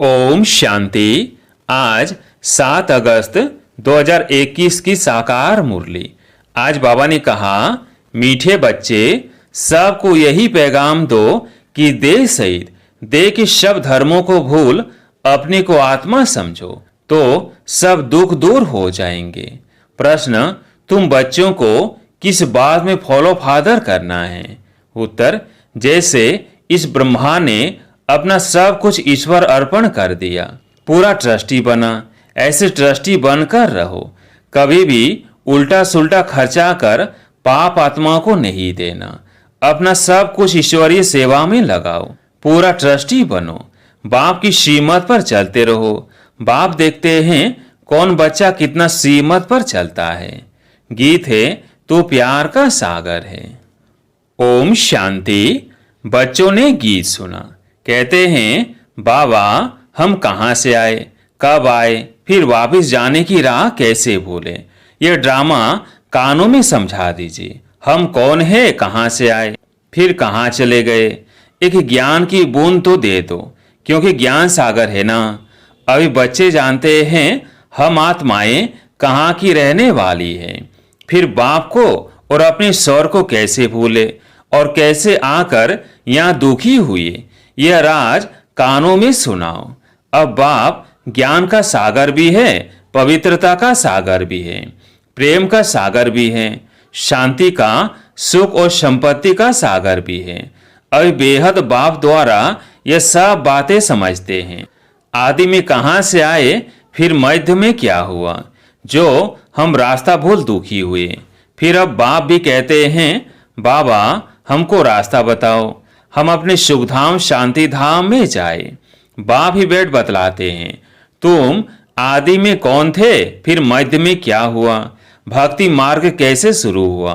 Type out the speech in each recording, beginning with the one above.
ओम शांति। आज 7 अगस्त 2021 की साकार मुरली। आज बाबा ने कहा, मीठे बच्चे, सबको यही पैगाम दो कि देह सहित देह के सब धर्मों को भूल अपने को आत्मा समझो तो सब दुख दूर हो जाएंगे। प्रश्न, तुम बच्चों को किस बात में फॉलो फादर करना है? उत्तर, जैसे इस ब्रह्मा ने अपना सब कुछ ईश्वर अर्पण कर दिया, पूरा ट्रस्टी बना, ऐसे ट्रस्टी बनकर रहो। कभी भी उल्टा सुल्टा खर्चा कर पाप आत्मा को नहीं देना। अपना सब कुछ ईश्वरीय सेवा में लगाओ, पूरा ट्रस्टी बनो। बाप की श्रीमत पर चलते रहो। बाप देखते हैं कौन बच्चा कितना श्रीमत पर चलता है। गीत है तो प्यार का सागर है। ओम शांति। बच्चों ने गीत सुना। कहते हैं, बाबा हम कहाँ से आए, कब आए, फिर वापस जाने की राह कैसे भूले। ये ड्रामा कानों में समझा दीजिए। हम कौन है, कहाँ से आए, फिर कहाँ चले गए। एक ज्ञान की बूंद तो दे दो, क्योंकि ज्ञान सागर है ना। अभी बच्चे जानते हैं हम आत्माएं कहाँ की रहने वाली है। फिर बाप को और अपने स्वर को कैसे भूले और कैसे आकर यहाँ दुखी हुए। यह राज कानों में सुनाओ। अब बाप ज्ञान का सागर भी है, पवित्रता का सागर भी है, प्रेम का सागर भी है, शांति का, सुख और संपत्ति का सागर भी है। अभी बेहद बाप द्वारा यह सब बातें समझते हैं। आदि में कहाँ से आए, फिर मध्य में क्या हुआ, जो हम रास्ता भूल दुखी हुए। फिर अब बाप भी कहते हैं, बाबा हमको रास्ता बताओ, हम अपने सुख धाम शांति धाम में जाए। बाप ही बैठ बतलाते हैं, तुम आदि में कौन थे, फिर मध्य में क्या हुआ, भक्ति मार्ग कैसे शुरू हुआ,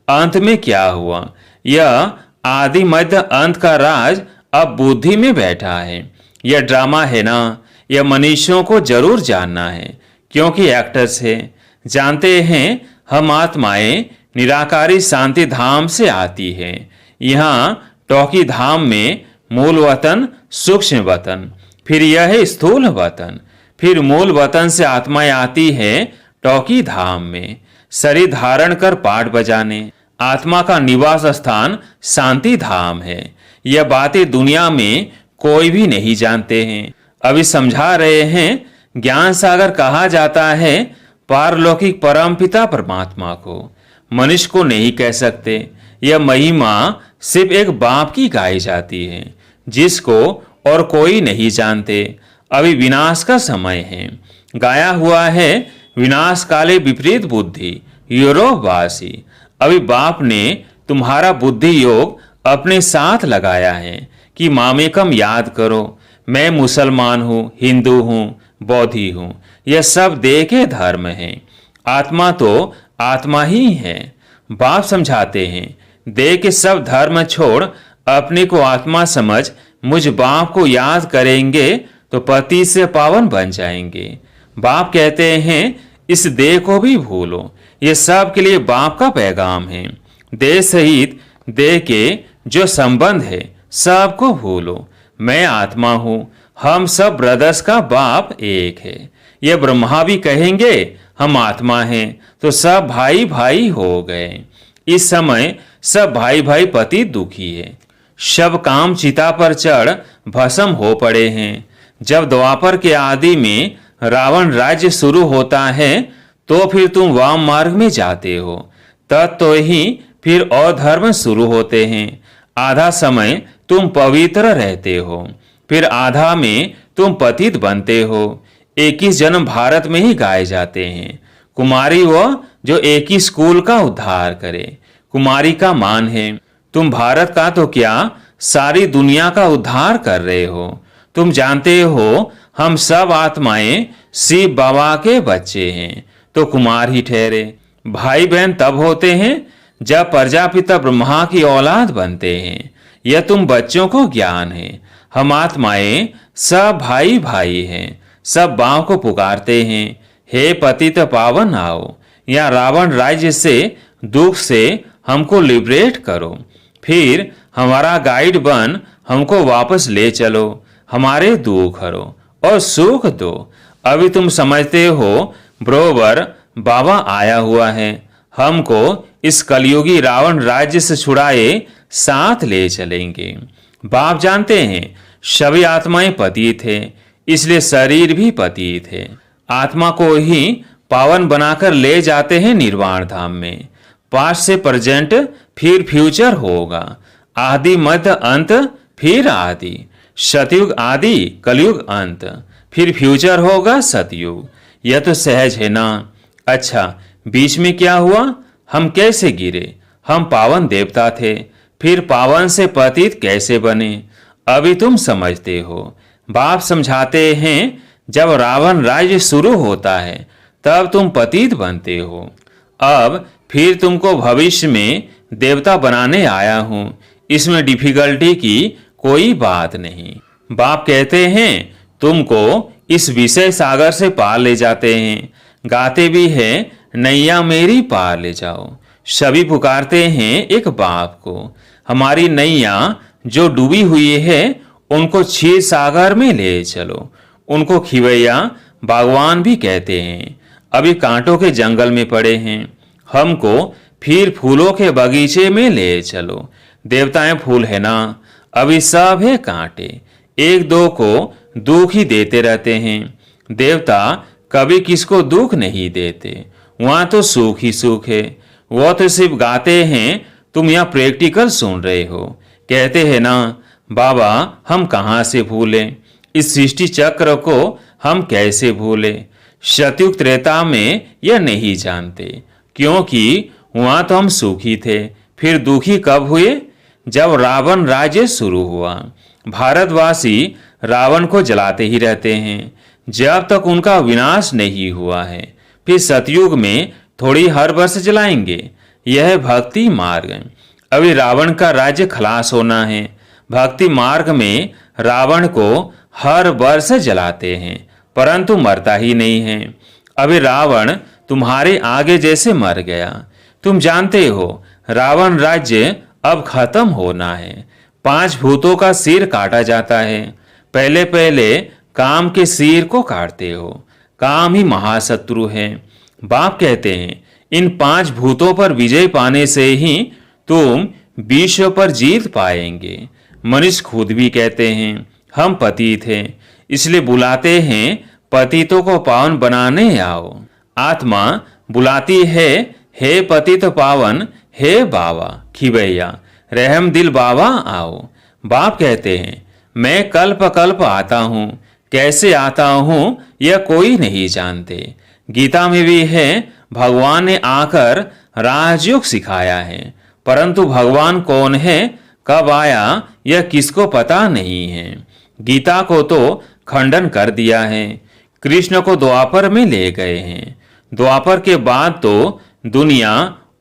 अंत में क्या हुआ। यह आदि मध्य अंत का राज अब बुद्धि में बैठा है। यह ड्रामा है ना, यह मनुष्यों को जरूर जानना है, क्योंकि एक्टर्स है। जानते हैं हम आत्माएं निराकारी शांति धाम से आती है। यहाँ टॉकी धाम में मूल वतन, सूक्ष्म वतन, फिर यह है स्थूल वतन। फिर मूल वतन से आत्माएं आती है टॉकी धाम में, शरीर धारण कर पाठ बजाने। आत्मा का निवास स्थान शांति धाम है। यह बातें दुनिया में कोई भी नहीं जानते हैं। अभी समझा रहे हैं, ज्ञान सागर कहा जाता है पारलौकिक परमपिता परमात्मा को। मनुष्य को नहीं कह सकते। यह महिमा सिर्फ एक बाप की गाई जाती है, जिसको और कोई नहीं जानते। अभी विनाश का समय है। गाया हुआ है, विनाश काले विपरीत बुद्धि यूरोपवासी। अभी बाप ने तुम्हारा बुद्धि योग अपने साथ लगाया है कि मामेकम याद करो। मैं मुसलमान हूँ, हिंदू हूँ, बौद्धि हूँ, यह सब देह के धर्म है। आत्मा तो आत्मा ही है। बाप समझाते हैं, देह के सब धर्म छोड़ अपने को आत्मा समझ मुझ बाप को याद करेंगे तो पति से पावन बन जाएंगे। बाप कहते हैं, इस देह को भी भूलो। ये सब के लिए बाप का पैगाम है। देह सहित देह के जो संबंध है सबको भूलो। मैं आत्मा हूँ, हम सब ब्रदर्स का बाप एक है। ये ब्रह्मा भी कहेंगे हम आत्मा हैं, तो सब भाई भाई हो गए। इस समय सब भाई भाई पति दुखी है। सब काम चिता पर चढ़ भस्म हो पड़े हैं। जब द्वापर के आदि में रावण राज्य शुरू होता है तो फिर तुम वाम मार्ग में जाते हो। तब तो ही फिर अधर्म शुरू होते हैं। आधा समय तुम पवित्र रहते हो, फिर आधा में तुम पतित बनते हो। 21 जन्म भारत में ही गाए जाते हैं। कुमारी वो जो एक ही स्कूल का उद्धार करे। कुमारी का मान है। तुम भारत का तो क्या, सारी दुनिया का उद्धार कर रहे हो। तुम जानते हो हम सब आत्माएं शिव बाबा के बच्चे हैं, तो कुमार ही ठहरे। भाई बहन तब होते हैं जब प्रजापिता ब्रह्मा की औलाद बनते हैं। यह तुम बच्चों को ज्ञान है। हम आत्माएं सब भाई भाई हैं। सब बाप को पुकारते हैं, हे पतित पावन आओ, या रावण राज्य से दुख से हमको लिबरेट करो। फिर हमारा गाइड बन हमको वापस ले चलो, हमारे दुख हरो और सुख दो। अभी तुम समझते हो बरोबर बाबा आया हुआ है, हमको इस कलयुगी रावण राज्य से छुड़ाए साथ ले चलेंगे। बाप जानते हैं सभी आत्माएं पतित थे, इसलिए शरीर भी पतित है। आत्मा को ही पावन बनाकर ले जाते हैं निर्वाण धाम में। पास्ट से प्रेजेंट, फिर फ्यूचर होगा। आदि मध्य अंत, फिर आदि। सतयुग आदि, कलयुग अंत, फिर फ्यूचर होगा सतयुग। यह तो सहज है ना। अच्छा, बीच में क्या हुआ? हम कैसे गिरे? हम पावन देवता थे, फिर पावन से पतित कैसे बने? अभी तुम समझते हो। बाप समझाते हैं जब रावण राज्य शुरू होता है तब तुम पतित बनते हो। अब फिर तुमको भविष्य में देवता बनाने आया हूं, इसमें डिफिकल्टी की कोई बात नहीं। बाप कहते हैं तुमको इस विषय सागर से पार ले जाते हैं। गाते भी हैं नैया मेरी पार ले जाओ। सभी पुकारते हैं एक बाप को। हमारी नैया जो डूबी हुई है उनको क्षीर सागर में ले चलो। उनको खिवैया बागवान भी कहते हैं। अभी कांटों के जंगल में पड़े हैं, हमको फिर फूलों के बगीचे में ले चलो। देवताएं फूल है ना, अभी सब है कांटे। एक दो को दुख ही देते रहते हैं। देवता कभी किसको दुख नहीं देते, वहां तो सुख ही सुख है। वो तो सिर्फ गाते हैं, तुम यहाँ प्रैक्टिकल सुन रहे हो। कहते हैं ना बाबा हम कहाँ से भूले, इस सृष्टि चक्र को हम कैसे भूले। सतयुग त्रेता में यह नहीं जानते, क्योंकि वहां तो हम सुखी थे। फिर दुखी कब हुए? जब रावण राज्य शुरू हुआ। भारतवासी रावण को जलाते ही रहते हैं जब तक उनका विनाश नहीं हुआ है। फिर सतयुग में थोड़ी हर वर्ष जलाएंगे। यह भक्ति मार्ग है। अभी रावण का राज्य खलास होना है। भक्ति मार्ग में रावण को हर वर्ष जलाते हैं, परंतु मरता ही नहीं है। अभी रावण तुम्हारे आगे जैसे मर गया। तुम जानते हो रावण राज्य अब खत्म होना है। 5 भूतों का सिर काटा जाता है। पहले पहले काम के सिर को काटते हो। काम ही महाशत्रु है। बाप कहते हैं इन 5 भूतों पर विजय पाने से ही तुम विश्व पर जीत पाएंगे। मनीष खुद भी कहते हैं हम पतित हैं, इसलिए बुलाते हैं पतितों को पावन बनाने आओ। आत्मा बुलाती है, हे पतित पावन, हे बाबा खिवैया, रहम दिल बाबा आओ। बाप कहते हैं मैं कल्प कल्प आता हूँ। कैसे आता हूँ यह कोई नहीं जानते। गीता में भी है भगवान ने आकर राजयोग सिखाया है, परंतु भगवान कौन है, कब आया, यह किसको पता नहीं है। गीता को तो खंडन कर दिया है। कृष्ण को द्वापर में ले गए हैं। द्वापर के बाद तो दुनिया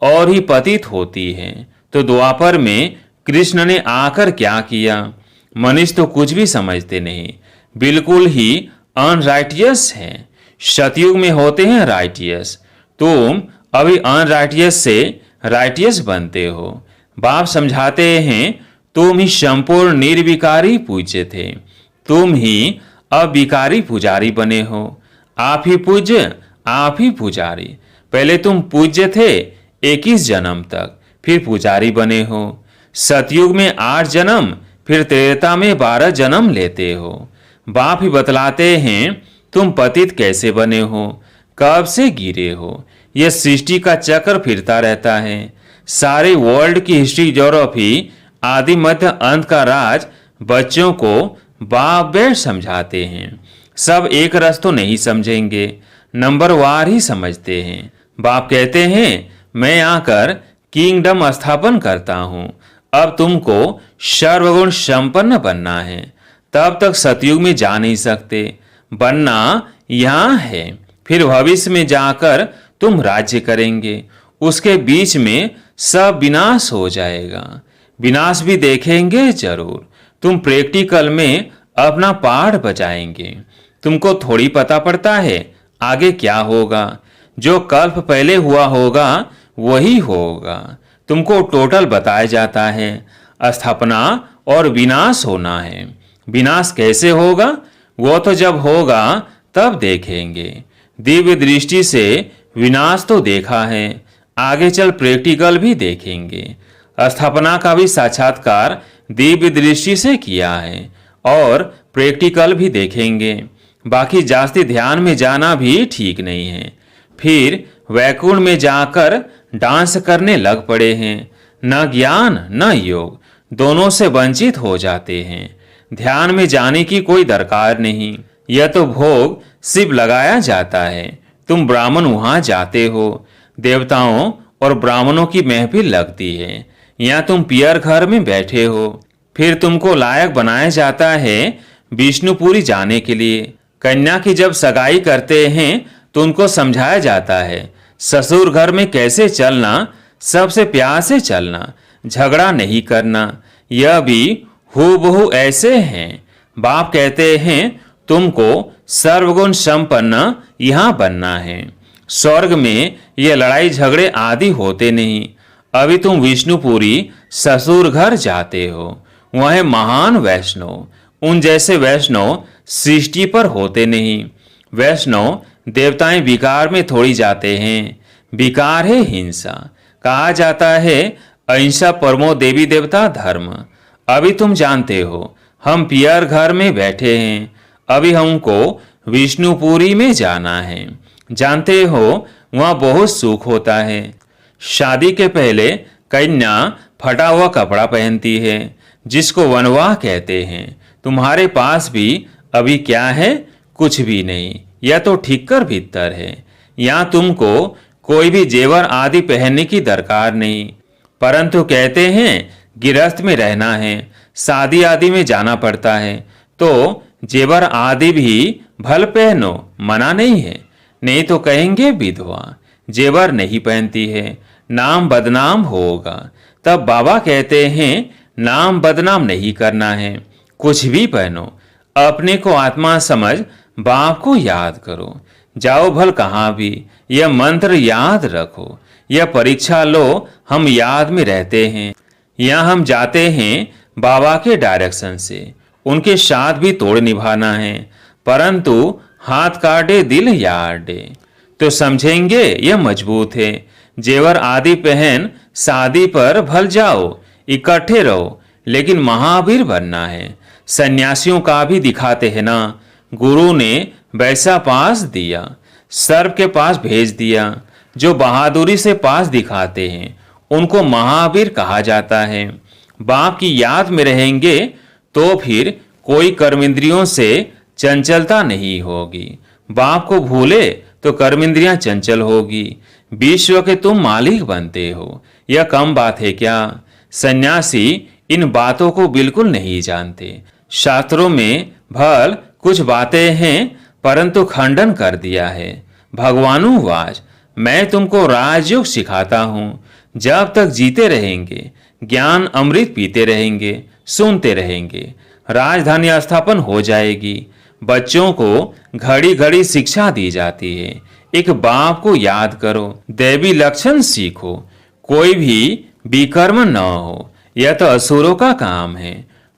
और ही पतित होती है, तो द्वापर में कृष्ण ने आकर क्या किया? मनीष तो कुछ भी समझते नहीं, बिल्कुल ही अनराइटियस है। सतयुग में होते हैं राइटियस। तुम अभी अनराइटियस से राइटियस बनते हो। बाप समझाते हैं तुम ही संपूर्ण निर्विकारी पूज्य थे, तुम ही अब विकारी पुजारी बने हो। आप ही पूज्य, आप ही पुजारी। पहले तुम पूज्य थे 21 जन्म तक, फिर पुजारी बने हो। सतयुग में 8 जन्म, फिर त्रेता में 12 जन्म लेते हो। बाप ही बतलाते हैं तुम पतित कैसे बने हो, कब से गिरे हो। यह सृष्टि का चक्र फिरता रहता है। सारे वर्ल्ड की हिस्ट्री ज्योग्राफी आदि मध्य अंत का राज बच्चों को बाप बैठ समझाते हैं। सब एक रस तो नहीं समझेंगे, नंबर वार ही समझते हैं। बाप कहते हैं मैं आकर किंगडम स्थापन करता हूं। अब तुमको सर्वगुण संपन्न बनना है, तब तक सतयुग में जा नहीं सकते। बनना यहाँ है, फिर भविष्य में जाकर तुम राज्य करेंगे। उसके बीच में सब विनाश हो जाएगा। विनाश भी देखेंगे जरूर। तुम प्रैक्टिकल में अपना पाठ बजाएंगे। तुमको थोड़ी पता पड़ता है आगे क्या होगा। जो कल्प पहले हुआ होगा वही होगा। तुमको टोटल बताया जाता है। स्थापना और विनाश होना है। विनाश कैसे होगा? वो तो जब होगा तब देखेंगे। दिव्य दृष्टि से विनाश तो देखा है, आगे चल प्रैक्टिकल भी देखेंगे। स्थापना का भी साक्षात्कार दिव्य दृष्टि से किया है और प्रैक्टिकल भी देखेंगे। बाकी जास्ती ध्यान में जाना भी ठीक नहीं है। फिर वैकुंठ में जाकर डांस करने लग पड़े हैं। न ज्ञान न योग, दोनों से वंचित हो जाते हैं। ध्यान में जाने की कोई दरकार नहीं, यह तो भोग सिर्फ लगाया जाता है। तुम ब्राह्मण वहां जाते हो, देवताओं और ब्राह्मणों की महफिल लगती है। यहाँ तुम पियर घर में बैठे हो, फिर तुमको लायक बनाया जाता है विष्णुपुरी जाने के लिए। कन्या की जब सगाई करते हैं तो उनको समझाया जाता है ससुर घर में कैसे चलना, सबसे प्यार से चलना, झगड़ा नहीं करना। यह भी हूबहू ऐसे हैं। बाप कहते हैं तुमको सर्वगुण संपन्न यहाँ बनना है। स्वर्ग में ये लड़ाई झगड़े आदि होते नहीं। अभी तुम विष्णुपुरी ससुर घर जाते हो, वह महान वैष्णव। उन जैसे वैष्णव सृष्टि पर होते नहीं। वैष्णव देवताएं विकार में थोड़ी जाते हैं। विकार है हिंसा। कहा जाता है अहिंसा परमो देवी देवता धर्म। अभी तुम जानते हो हम पियर घर में बैठे हैं, अभी हमको विष्णुपुरी में जाना है। जानते हो वहाँ बहुत सुख होता है। शादी के पहले कन्या फटा हुआ कपड़ा पहनती है, जिसको वनवाह कहते हैं। तुम्हारे पास भी अभी क्या है? कुछ भी नहीं, यह तो ठिक्कर भीतर है। यहाँ तुमको कोई भी जेवर आदि पहनने की दरकार नहीं, परंतु कहते हैं गिरस्त में रहना है, शादी आदि में जाना पड़ता है, तो जेवर आदि भी भल पहनो, मना नहीं है। नहीं तो कहेंगे विधवा जेवर नहीं पहनती है, नाम बदनाम होगा। तब बाबा कहते हैं नाम बदनाम नहीं करना है, कुछ भी पहनो, अपने को आत्मा समझ बाप को याद करो। जाओ भल कहाँ भी, यह मंत्र याद रखो। यह परीक्षा लो, हम याद में रहते हैं। यहाँ हम जाते हैं बाबा के डायरेक्शन से, उनके साथ भी तोड़ निभाना है, परंतु हाथ काटे दिल याडे तो समझेंगे यह मजबूत है। जेवर आदि पहन शादी पर भल जाओ, इकट्ठे रहो, लेकिन महावीर बनना है। सन्यासियों का भी दिखाते हैं ना, गुरु ने वैसा पास दिया, सर्व के पास भेज दिया। जो बहादुरी से पास दिखाते हैं उनको महावीर कहा जाता है। बाप की याद में रहेंगे तो फिर कोई कर्मेंद्रियों से चंचलता नहीं होगी। बाप को भूले तो कर्मेंद्रियां चंचल होगी। विश्व के तुम मालिक बनते हो, यह कम बात है क्या? सन्यासी इन बातों को बिल्कुल नहीं जानते। शास्त्रों में भल कुछ बातें हैं, परंतु खंडन कर दिया है। भगवानुवाच, मैं तुमको राजयोग सिखाता हूँ। जब तक जीते रहेंगे ज्ञान अमृत पीते रहेंगे, सुनते रहेंगे, राजधानी स्थापन हो जाएगी। बच्चों को घड़ी घड़ी शिक्षा दी जाती है। एक बाप को याद करो, दैवी लक्षण सीखो, कोई भी विकर्म न हो, यह तो असुरों का काम है।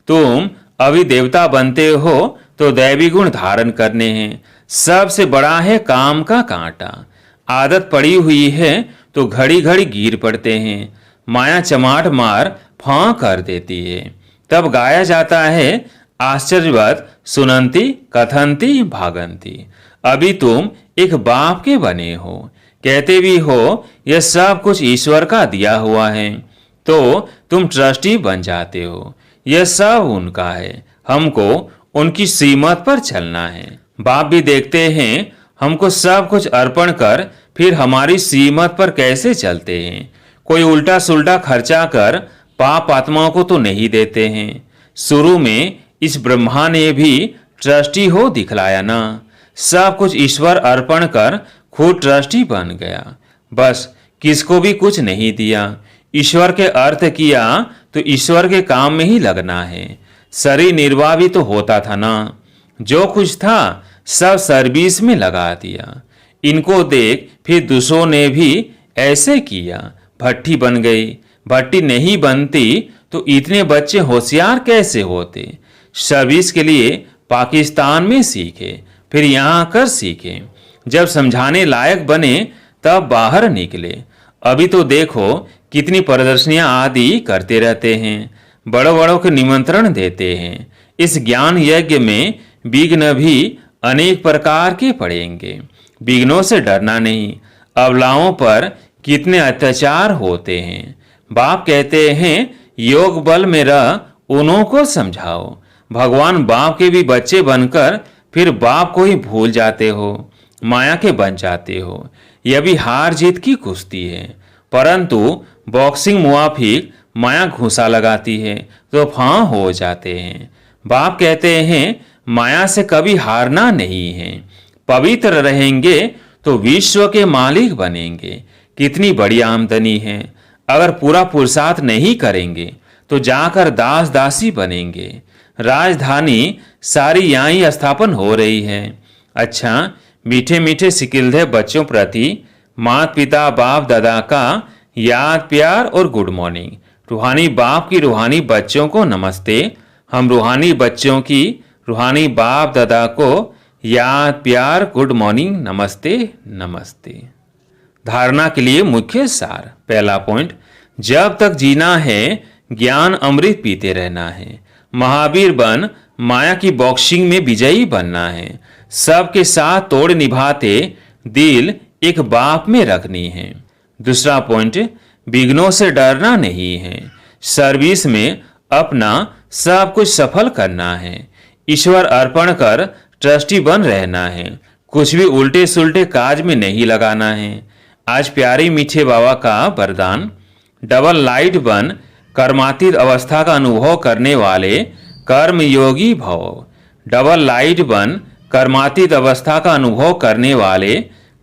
तुम अभी देवता बनते हो तो दैवी गुण धारण करने हैं। सबसे बड़ा है काम का कांटा। आदत पड़ी हुई है तो घड़ी घड़ी गिर पड़ते हैं। माया चमाट मार फां कर देती है। तब गाया जाता है आश्चर्यवत सुनंती कथंती भागंती। अभी तुम एक बाप के बने हो, कहते भी हो यह सब कुछ ईश्वर का दिया हुआ है, तो तुम ट्रस्टी बन जाते हो। यह सब उनका है, हमको उनकी श्रीमत पर चलना है। बाप भी देखते हैं हमको सब कुछ अर्पण कर फिर हमारी श्रीमत पर कैसे चलते हैं। कोई उल्टा सुल्टा खर्चा कर पाप आत्माओं को तो नहीं देते हैं। शुरू में इस ब्रह्मा ने भी ट्रस्टी हो दिखलाया ना, सब कुछ ईश्वर अर्पण कर खुद ट्रस्टी बन गया। बस किसको भी कुछ नहीं दिया। ईश्वर के अर्थ किया तो ईश्वर के काम में ही लगना है। शरीर निर्वाह भी तो होता था ना, जो कुछ था सब सर्विस में लगा दिया। इनको देख फिर दूसरों ने भी ऐसे किया, भट्टी बन गई। भट्टी नहीं बनती तो इतने बच्चे होशियार कैसे होते। सर्विस के लिए पाकिस्तान में सीखे, फिर यहाँ आकर सीखे। जब समझाने लायक बने तब बाहर निकले। अभी तो देखो कितनी प्रदर्शनियां आदि करते रहते हैं, बड़ों बड़ों को निमंत्रण देते हैं। इस ज्ञान यज्ञ में विघ्न भी अनेक प्रकार के पड़ेंगे। विघ्नों से डरना नहीं। अबलाओं पर कितने अत्याचार होते हैं। बाप कहते हैं योग बल में रह उन्हों को समझाओ। भगवान बाप के भी बच्चे बनकर फिर बाप को ही भूल जाते हो, माया के बन जाते हो। यह भी हार जीत की कुश्ती है, परंतु बॉक्सिंग मुआफिक माया घूसा लगाती है तो फां हो जाते हैं। बाप कहते हैं माया से कभी हारना नहीं है। पवित्र रहेंगे तो विश्व के मालिक बनेंगे। कितनी बड़ी आमदनी है। अगर पूरा पुरुषार्थ नहीं करेंगे तो जाकर दास दासी बनेंगे। राजधानी सारी यहाँ स्थापन हो रही है। अच्छा, मीठे मीठे सिकिलधे बच्चों प्रति माता पिता बाप दादा का याद प्यार और गुड मॉर्निंग। रूहानी बाप की रूहानी बच्चों को नमस्ते। हम रूहानी बच्चों की रूहानी बाप दादा को याद प्यार गुड मॉर्निंग नमस्ते नमस्ते। धारणा के लिए मुख्य सार। पहला पॉइंट, जब तक जीना है ज्ञान अमृत पीते रहना है। महावीर बन माया की बॉक्सिंग में विजयी बनना है। सबके साथ तोड़ निभाते दिल एक बाप में रखनी है। दूसरा पॉइंट, विघ्नों से डरना नहीं है। सर्विस में अपना सब कुछ सफल करना है। ईश्वर अर्पण कर ट्रस्टी बन रहना है। कुछ भी उल्टे सुल्टे काज में नहीं लगाना है। आज प्यारे मीठे बाबा का वरदान, डबल लाइट बन कर्मातीत अवस्था का अनुभव करने वाले कर्म योगी भव। डबल लाइट बन कर्मातीत अवस्था का अनुभव करने वाले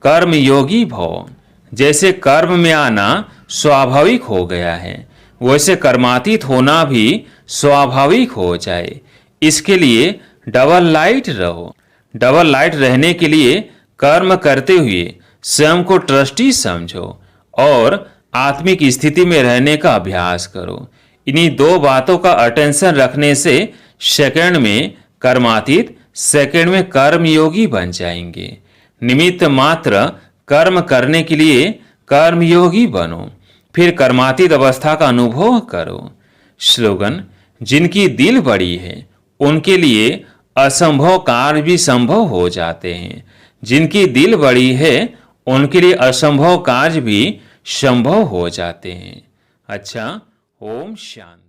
कर्म योगी भव। जैसे कर्म में आना स्वाभाविक हो गया है, वैसे कर्मातीत होना भी स्वाभाविक हो जाए। इसके लिए डबल लाइट रहो। डबल लाइट रहने के लिए कर्म करते हुए स्वयं को ट्रस्टी समझो और आत्मिक स्थिति में रहने का अभ्यास करो। इन्हीं दो बातों का अटेंशन रखने से सेकंड में कर्मातीत, सेकंड में कर्मयोगी बन जाएंगे। निमित्त मात्र कर्म करने के लिए कर्मयोगी बनो, फिर कर्मातीत अवस्था का अनुभव करो। स्लोगन, जिनकी दिल बड़ी है उनके लिए असंभव कार्य भी संभव हो जाते हैं। जिनकी दिल बड़ी है उनके लिए असंभव कार्य भी संभव हो जाते हैं। अच्छा, ओम शांति।